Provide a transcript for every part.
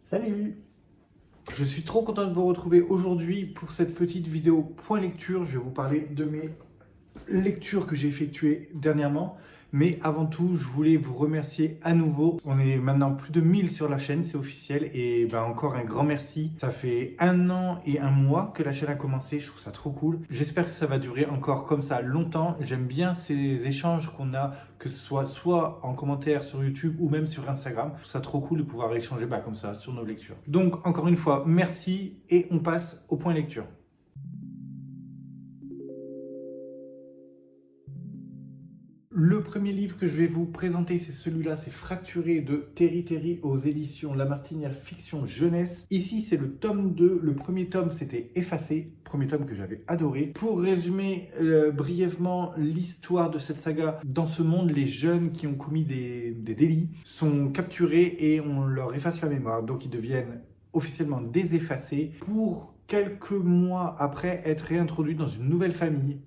Salut! Je suis trop content de vous retrouver aujourd'hui pour cette petite vidéo point lecture. Je vais vous parler de mes lectures que j'ai effectuées dernièrement. Mais avant tout, je voulais vous remercier à nouveau. On est maintenant plus de 1000 sur la chaîne, c'est officiel. Et ben encore un grand merci. Ça fait 1 an et 1 mois que la chaîne a commencé. Je trouve ça trop cool. J'espère que ça va durer encore comme ça longtemps. J'aime bien ces échanges qu'on a, que ce soit en commentaire sur YouTube ou même sur Instagram. Je trouve ça trop cool de pouvoir échanger comme ça sur nos lectures. Donc encore une fois, merci et on passe au point lecture. Le premier livre que je vais vous présenter, c'est celui-là, c'est Fracturé de Terry Terry aux éditions La Martinière Fiction Jeunesse. Ici, c'est le tome 2. Le premier tome, c'était Effacé, premier tome que j'avais adoré. Pour résumer brièvement l'histoire de cette saga, dans ce monde, les jeunes qui ont commis des délits sont capturés et on leur efface la mémoire. Donc, ils deviennent officiellement des effacés pour quelques mois après être réintroduits dans une nouvelle famille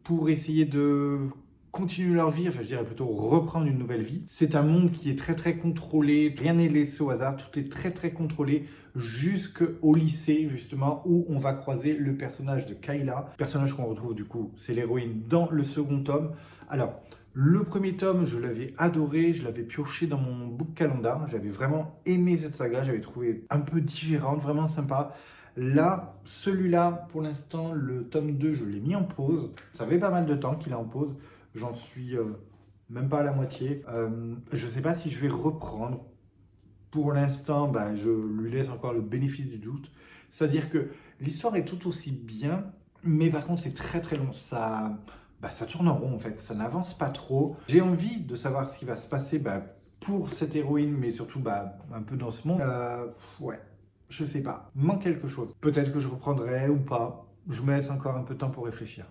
pour essayer de continuer leur vie, enfin je dirais plutôt reprendre une nouvelle vie. C'est un monde qui est très contrôlé, rien n'est laissé au hasard, tout est très contrôlé jusqu'au lycée justement où on va croiser le personnage de Kayla, personnage qu'on retrouve du coup, c'est l'héroïne dans le second tome. Alors, le premier tome, je l'avais adoré, je l'avais pioché dans mon book calendar, j'avais vraiment aimé cette saga, j'avais trouvé un peu différente, vraiment sympa. Là, celui-là, pour l'instant, le tome 2, je l'ai mis en pause. Ça fait pas mal de temps qu'il est en pause. J'en suis même pas à la moitié. Je ne sais pas si je vais reprendre. Pour l'instant, je lui laisse encore le bénéfice du doute. C'est-à-dire que l'histoire est tout aussi bien, mais par contre, c'est très long. Ça tourne en rond, en fait. Ça n'avance pas trop. J'ai envie de savoir ce qui va se passer pour cette héroïne, mais surtout un peu dans ce monde. Ouais, je sais pas. Il manque quelque chose. Peut-être que je reprendrai ou pas. Je me laisse encore un peu de temps pour réfléchir.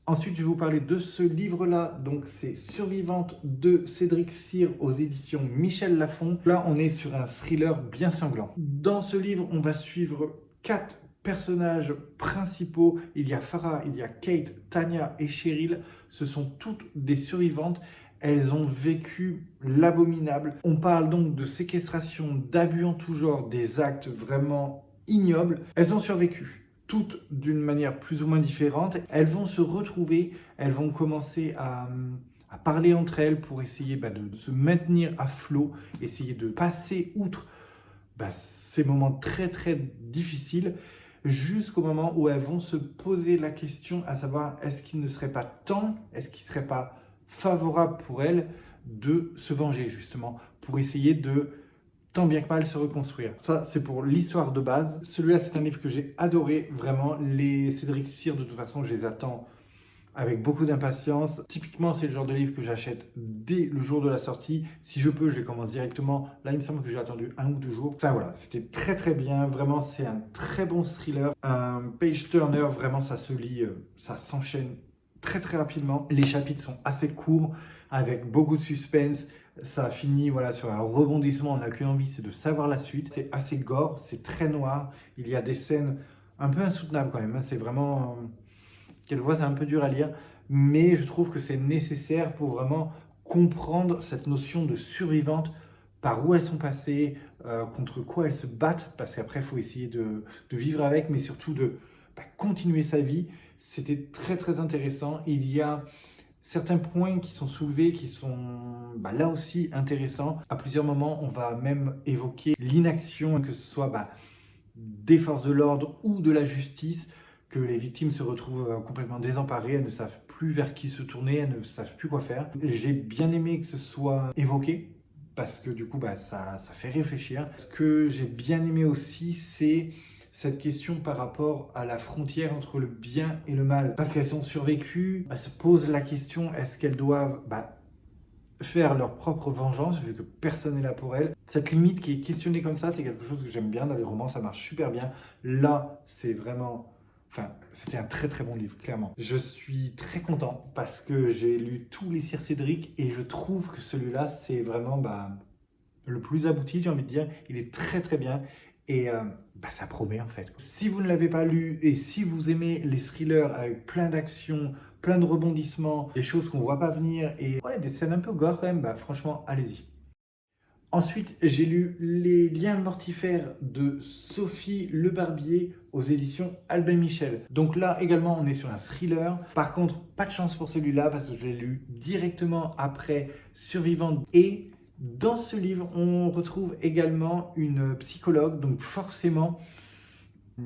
Ensuite, je vais vous parler de ce livre-là. Donc, c'est Survivante de Cédric Cyr aux éditions Michel Lafon. Là, on est sur un thriller bien sanglant. Dans ce livre, on va suivre 4 personnages principaux. Il y a Farah, il y a Kate, Tania et Cheryl. Ce sont toutes des survivantes. Elles ont vécu l'abominable. On parle donc de séquestration, d'abus en tout genre, des actes vraiment ignobles. Elles ont survécu toutes d'une manière plus ou moins différente. Elles vont se retrouver, elles vont commencer à parler entre elles pour essayer de se maintenir à flot, essayer de passer outre ces moments très difficiles, jusqu'au moment où elles vont se poser la question à savoir est-ce qu'il ne serait pas temps, est-ce qu'il ne serait pas favorable pour elles de se venger justement, pour essayer de tant bien que mal se reconstruire. Ça, c'est pour l'histoire de base. Celui-là, c'est un livre que j'ai adoré, vraiment. Les Cédric Cyr, de toute façon, je les attends avec beaucoup d'impatience. Typiquement, c'est le genre de livre que j'achète dès le jour de la sortie. Si je peux, je les commence directement. Là, il me semble que j'ai attendu 1 ou 2 jours. Enfin voilà, c'était très bien. Vraiment, c'est un très bon thriller. Un page-turner, vraiment, ça se lit, ça s'enchaîne très rapidement. Les chapitres sont assez courts, avec beaucoup de suspense. Ça finit sur un rebondissement. On n'a qu'une envie, c'est de savoir la suite. C'est assez gore, c'est très noir. Il y a des scènes un peu insoutenables quand même. C'est vraiment... quelquefois, c'est un peu dur à lire. Mais je trouve que c'est nécessaire pour vraiment comprendre cette notion de survivante, par où elles sont passées, contre quoi elles se battent. Parce qu'après, il faut essayer de vivre avec, mais surtout de continuer sa vie. C'était très intéressant. Il y a certains points qui sont soulevés, qui sont là aussi intéressants. À plusieurs moments, on va même évoquer l'inaction, que ce soit des forces de l'ordre ou de la justice, que les victimes se retrouvent complètement désemparées, elles ne savent plus vers qui se tourner, elles ne savent plus quoi faire. J'ai bien aimé que ce soit évoqué, parce que du coup, ça fait réfléchir. Ce que j'ai bien aimé aussi, c'est cette question par rapport à la frontière entre le bien et le mal. Parce qu'elles ont survécu, elles se posent la question, est-ce qu'elles doivent faire leur propre vengeance, vu que personne n'est là pour elles. Cette limite qui est questionnée comme ça, c'est quelque chose que j'aime bien dans les romans, ça marche super bien. Là, c'est vraiment... Enfin, c'était un très bon livre, clairement. Je suis très content parce que j'ai lu tous les Cyr Cédric et je trouve que celui-là, c'est vraiment le plus abouti, j'ai envie de dire. Il est très bien et ça promet en fait. Si vous ne l'avez pas lu et si vous aimez les thrillers avec plein d'actions, plein de rebondissements, des choses qu'on ne voit pas venir et des scènes un peu gore quand même, franchement, allez-y. Ensuite, j'ai lu Les liens mortifères de Sophie Le Barbier aux éditions Albin Michel. Donc là également, on est sur un thriller. Par contre, pas de chance pour celui-là parce que je l'ai lu directement après Survivante. Et dans ce livre, on retrouve également une psychologue. Donc forcément,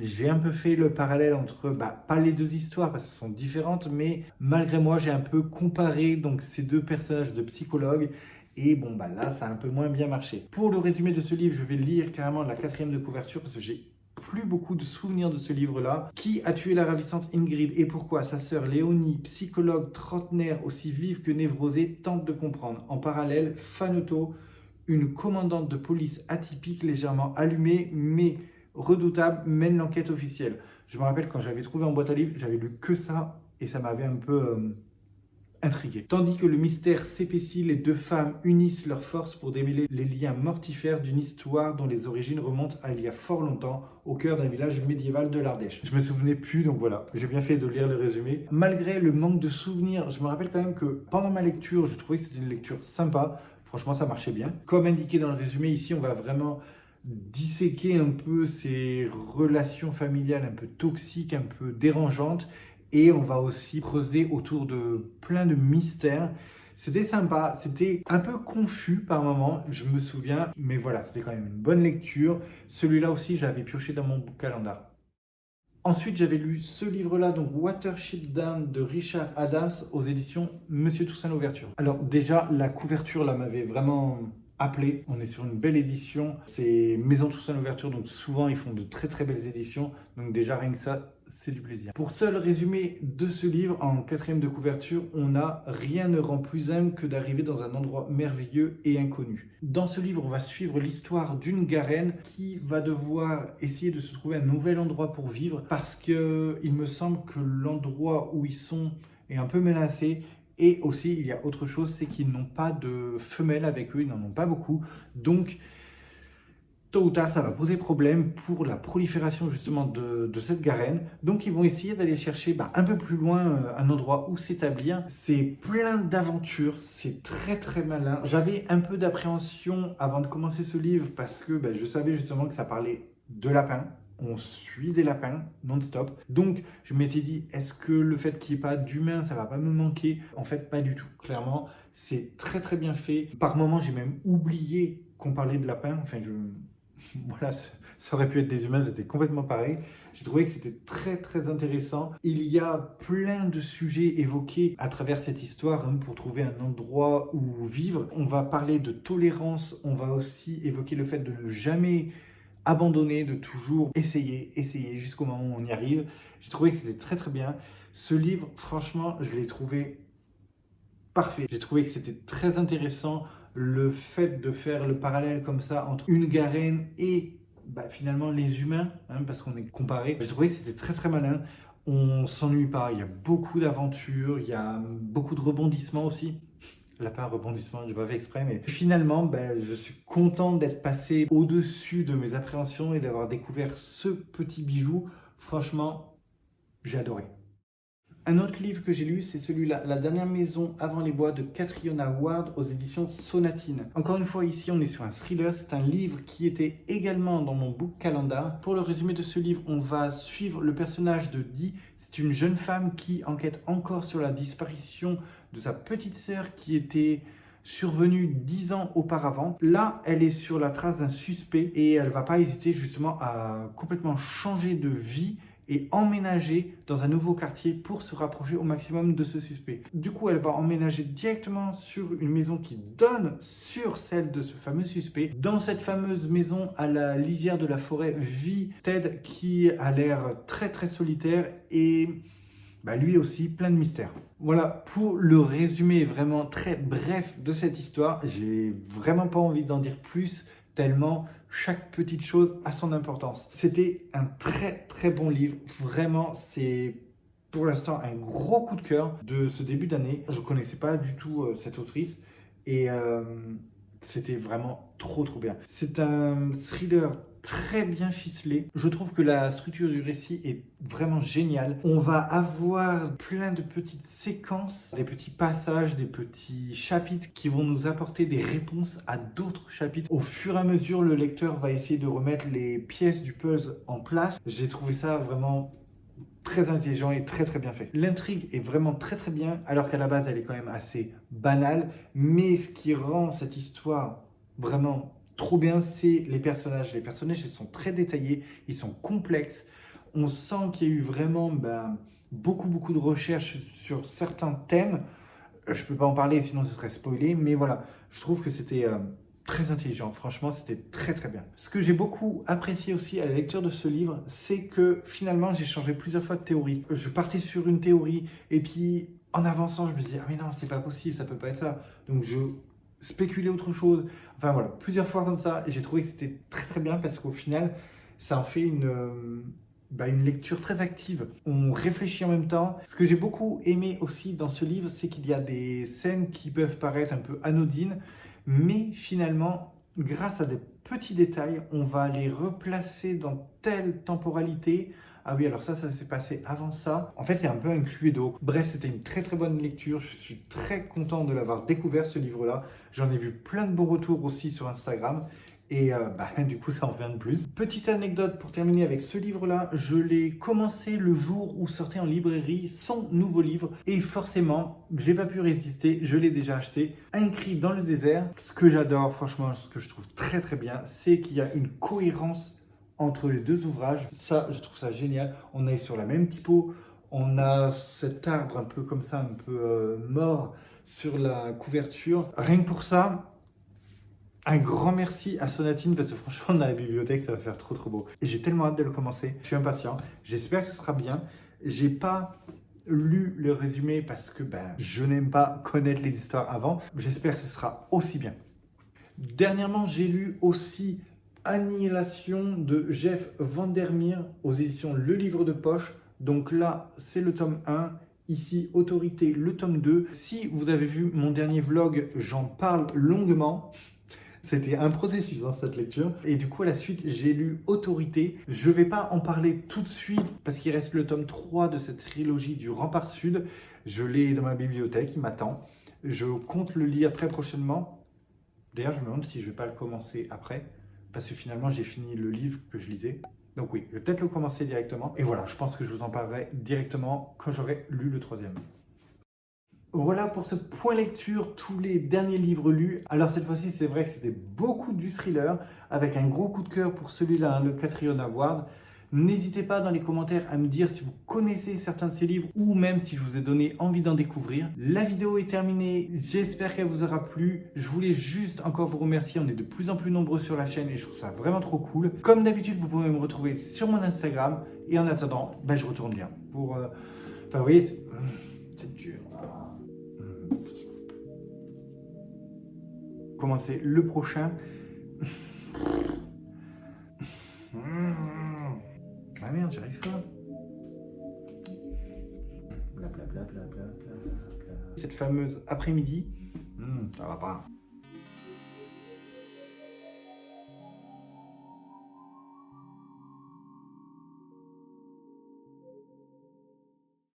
j'ai un peu fait le parallèle entre, pas les deux histoires parce qu'elles sont différentes, mais malgré moi, j'ai un peu comparé donc, ces deux personnages de psychologues. Et bon, là, ça a un peu moins bien marché. Pour le résumé de ce livre, je vais lire carrément la 4e de couverture parce que j'ai plus beaucoup de souvenirs de ce livre-là. Qui a tué la ravissante Ingrid et pourquoi? Sa sœur Léonie, psychologue trentenaire aussi vive que névrosée, tente de comprendre. En parallèle, Fanoto, une commandante de police atypique légèrement allumée, mais redoutable, mène l'enquête officielle. Je me rappelle quand j'avais trouvé en boîte à livres, j'avais lu que ça et ça m'avait un peu intrigué. Tandis que le mystère s'épaissit, les deux femmes unissent leurs forces pour démêler les liens mortifères d'une histoire dont les origines remontent à il y a fort longtemps, au cœur d'un village médiéval de l'Ardèche. Je me souvenais plus, donc voilà, j'ai bien fait de lire le résumé. Malgré le manque de souvenirs, je me rappelle quand même que pendant ma lecture, je trouvais que c'était une lecture sympa. Franchement, ça marchait bien. Comme indiqué dans le résumé, ici, on va vraiment disséquer un peu ces relations familiales un peu toxiques, un peu dérangeantes. Et on va aussi creuser autour de plein de mystères. C'était sympa, c'était un peu confus par moments, je me souviens. Mais voilà, c'était quand même une bonne lecture. Celui-là aussi, j'avais pioché dans mon book calendar. Ensuite, j'avais lu ce livre-là, donc Watership Down de Richard Adams aux éditions Monsieur Toussaint l'Ouverture. Alors déjà, la couverture là m'avait vraiment appelé. On est sur une belle édition. C'est Maison Toussaint l'Ouverture, donc souvent ils font de très très belles éditions. Donc déjà rien que ça, c'est du plaisir. Pour seul résumé de ce livre, en 4e de couverture, on a rien ne rend plus humble que d'arriver dans un endroit merveilleux et inconnu. Dans ce livre, on va suivre l'histoire d'une Garenne qui va devoir essayer de se trouver un nouvel endroit pour vivre parce que il me semble que l'endroit où ils sont est un peu menacé. Et aussi, il y a autre chose, c'est qu'ils n'ont pas de femelles avec eux, ils n'en ont pas beaucoup. Donc, tôt ou tard, ça va poser problème pour la prolifération justement de cette garenne. Donc, ils vont essayer d'aller chercher un peu plus loin un endroit où s'établir. C'est plein d'aventures, c'est très très malin. J'avais un peu d'appréhension avant de commencer ce livre parce que je savais justement que ça parlait de lapins. On suit des lapins non-stop. Donc, je m'étais dit, est-ce que le fait qu'il n'y ait pas d'humains, ça va pas me manquer? En fait, pas du tout. Clairement, c'est très très bien fait. Par moments, j'ai même oublié qu'on parlait de lapins. Enfin, voilà, ça aurait pu être des humains, c'était complètement pareil. J'ai trouvé que c'était très très intéressant. Il y a plein de sujets évoqués à travers cette histoire pour trouver un endroit où vivre. On va parler de tolérance, on va aussi évoquer le fait de ne jamais abandonner, de toujours essayer jusqu'au moment où on y arrive. J'ai trouvé que c'était très très bien. Ce livre, franchement, je l'ai trouvé parfait. J'ai trouvé que c'était très intéressant le fait de faire le parallèle comme ça entre une garenne et finalement les humains, parce qu'on est comparé. J'ai trouvé que c'était très très malin. On s'ennuie pas, il y a beaucoup d'aventures, il y a beaucoup de rebondissements aussi. Lapin rebondissement, je n'ai pas fait exprès, mais finalement, je suis content d'être passé au-dessus de mes appréhensions et d'avoir découvert ce petit bijou. Franchement, j'ai adoré. Un autre livre que j'ai lu, c'est celui-là, La dernière maison avant les bois de Catriona Ward aux éditions Sonatine. Encore une fois, ici, on est sur un thriller. C'est un livre qui était également dans mon book calendar. Pour le résumé de ce livre, on va suivre le personnage de Dee. C'est une jeune femme qui enquête encore sur la disparition de sa petite sœur qui était survenue 10 ans auparavant. Là, elle est sur la trace d'un suspect et elle va pas hésiter justement à complètement changer de vie et emménager dans un nouveau quartier pour se rapprocher au maximum de ce suspect. Du coup, elle va emménager directement sur une maison qui donne sur celle de ce fameux suspect. Dans cette fameuse maison, à la lisière de la forêt, vit Ted qui a l'air très très solitaire et lui aussi plein de mystères. Voilà pour le résumé vraiment très bref de cette histoire. J'ai vraiment pas envie d'en dire plus tellement chaque petite chose a son importance. C'était un très très bon livre. Vraiment, c'est pour l'instant un gros coup de cœur de ce début d'année. Je ne connaissais pas du tout cette autrice et C'était vraiment trop bien. C'est un thriller très bien ficelé. Je trouve que la structure du récit est vraiment géniale. On va avoir plein de petites séquences, des petits passages, des petits chapitres qui vont nous apporter des réponses à d'autres chapitres. Au fur et à mesure, le lecteur va essayer de remettre les pièces du puzzle en place. J'ai trouvé ça vraiment très intelligent et très bien fait. L'intrigue est vraiment très bien, alors qu'à la base elle est quand même assez banale, mais ce qui rend cette histoire vraiment trop bien, c'est les personnages. Les personnages, ils sont très détaillés, ils sont complexes. On sent qu'il y a eu vraiment beaucoup de recherches sur certains thèmes. Je peux pas en parler, sinon ce serait spoilé, mais voilà, je trouve que c'était très intelligent. Franchement, c'était très bien. Ce que j'ai beaucoup apprécié aussi à la lecture de ce livre, c'est que finalement, j'ai changé plusieurs fois de théorie. Je partais sur une théorie, et puis en avançant, je me disais, ah mais non, c'est pas possible, ça peut pas être ça. Donc je spéculais autre chose. Enfin voilà, plusieurs fois comme ça, et j'ai trouvé que c'était très bien, parce qu'au final, ça en fait une lecture très active. On réfléchit en même temps. Ce que j'ai beaucoup aimé aussi dans ce livre, c'est qu'il y a des scènes qui peuvent paraître un peu anodines, mais finalement, grâce à des petits détails, on va les replacer dans telle temporalité. Ah oui, alors ça s'est passé avant ça. En fait, c'est un peu un cluedo. Bref, c'était une très bonne lecture. Je suis très content de l'avoir découvert, ce livre-là. J'en ai vu plein de bons retours aussi sur Instagram. Et du coup, ça en fait un de plus. Petite anecdote pour terminer avec ce livre-là. Je l'ai commencé le jour où sortait en librairie son nouveau livre. Et forcément, j'ai pas pu résister. Je l'ai déjà acheté. Un cri dans le désert. Ce que j'adore, franchement, ce que je trouve très bien, c'est qu'il y a une cohérence entre les deux ouvrages. Ça, je trouve ça génial. On est sur la même typo. On a cet arbre un peu comme ça, un peu mort sur la couverture. Rien que pour ça, un grand merci à Sonatine, parce que franchement, dans la bibliothèque, ça va faire trop beau. Et j'ai tellement hâte de le commencer. Je suis impatient. J'espère que ce sera bien. J'ai pas lu le résumé parce que je n'aime pas connaître les histoires avant. J'espère que ce sera aussi bien. Dernièrement, j'ai lu aussi Annihilation de Jeff Vandermeer aux éditions Le Livre de Poche. Donc là, c'est le tome 1. Ici, Autorité, le tome 2. Si vous avez vu mon dernier vlog, j'en parle longuement. C'était un processus, cette lecture. Et du coup, à la suite, j'ai lu Autorité. Je ne vais pas en parler tout de suite parce qu'il reste le tome 3 de cette trilogie du Rempart Sud. Je l'ai dans ma bibliothèque, il m'attend. Je compte le lire très prochainement. D'ailleurs, je me demande si je ne vais pas le commencer après, parce que finalement, j'ai fini le livre que je lisais. Donc oui, je vais peut-être le commencer directement. Et voilà, je pense que je vous en parlerai directement quand j'aurai lu le 3e. Voilà pour ce point lecture, tous les derniers livres lus. Alors cette fois-ci, c'est vrai que c'était beaucoup du thriller, avec un gros coup de cœur pour celui-là, le Catriona Award. N'hésitez pas dans les commentaires à me dire si vous connaissez certains de ces livres ou même si je vous ai donné envie d'en découvrir. La vidéo est terminée, j'espère qu'elle vous aura plu. Je voulais juste encore vous remercier, on est de plus en plus nombreux sur la chaîne et je trouve ça vraiment trop cool. Comme d'habitude, vous pouvez me retrouver sur mon Instagram et en attendant, je retourne lire. Enfin, vous voyez, c'est dur. Commencer le prochain. Ah merde, j'arrive pas. Blablabla. Cette fameuse après-midi, ça va pas.